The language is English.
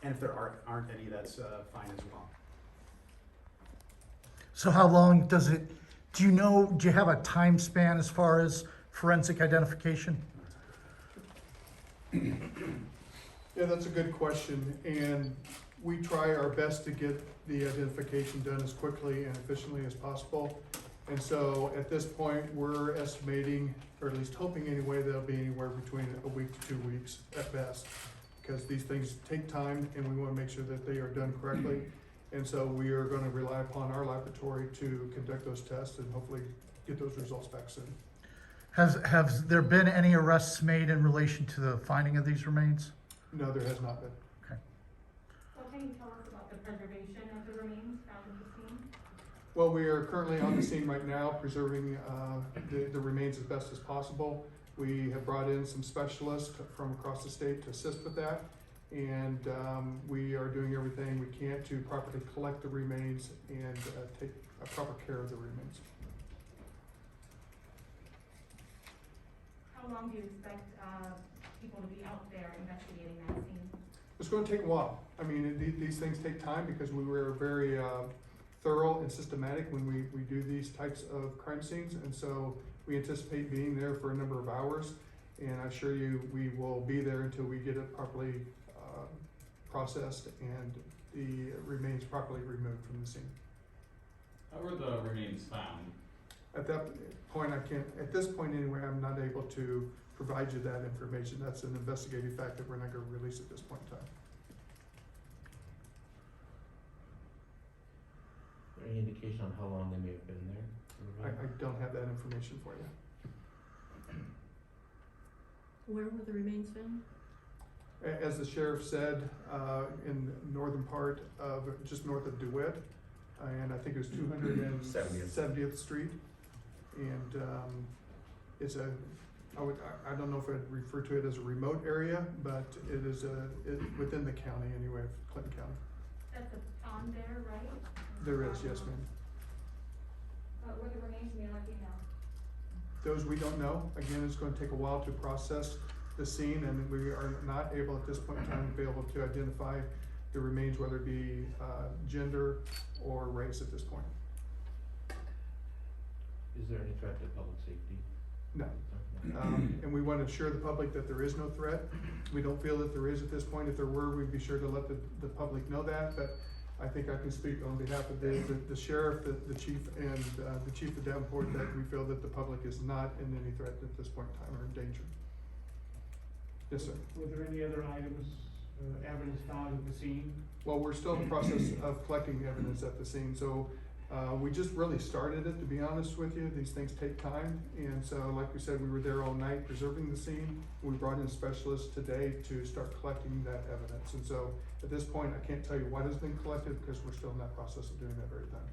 And if there aren't any, that's fine as well. So how long does it, do you have a time span as far as forensic identification? Yeah, that's a good question, and we try our best to get the identification done as quickly and efficiently as possible. And so at this point, we're estimating, or at least hoping anyway, that'll be anywhere between a week to 2 weeks at best. Because these things take time and we wanna make sure that they are done correctly. And so we are gonna rely upon our laboratory to conduct those tests and hopefully get those results back soon. Has there been any arrests made in relation to the finding of these remains? No, there has not been. What can you tell us about the preservation of the remains found at the scene? Well, we are currently on the scene right now, preserving the remains as best as possible. We have brought in some specialists from across the state to assist with that. And we are doing everything we can to properly collect the remains and take proper care of the remains. How long do you expect people to be out there investigating that scene? It's going to take a while. I mean, these things take time because we were very thorough and systematic when we do these types of crime scenes. And so we anticipate being there for a number of hours. And I assure you, we will be there until we get it properly processed and the remains properly removed from the scene. How were the remains found? At that point, at this point anyway, I'm not able to provide you that information. That's an investigative fact that we're not gonna release at this point in time. Any indication on how long they may have been there? I don't have that information for you. Where were the remains found? As the sheriff said, in the northern part of, just north of DeWitt, and I think it was 270th Street. And it's I don't know if I'd refer to it as a remote area, but it is within the county anyway, of Clinton County. That's a pond there, right? There is, yes ma'am. But were the remains male or female? Those we don't know. Again, it's gonna take a while to process the scene, and we are not able at this point in time to be able to identify the remains, whether it be gender or race at this point. Is there any threat to public safety? No. And we want to assure the public that there is no threat. We don't feel that there is at this point. If there were, we'd be sure to let the public know that, but I think I can speak on behalf of the sheriff, the chief, and the chief of Davenport, that we feel that the public is not in any threat at this point in time or in danger. Yes, sir. Were there any other items, evidence found at the scene? Well, we're still in the process of collecting evidence at the scene, so we just really started it, to be honest with you. These things take time, and so like we said, we were there all night preserving the scene. We brought in specialists today to start collecting that evidence, and so at this point, I can't tell you what has been collected because we're still in that process of doing that very thing.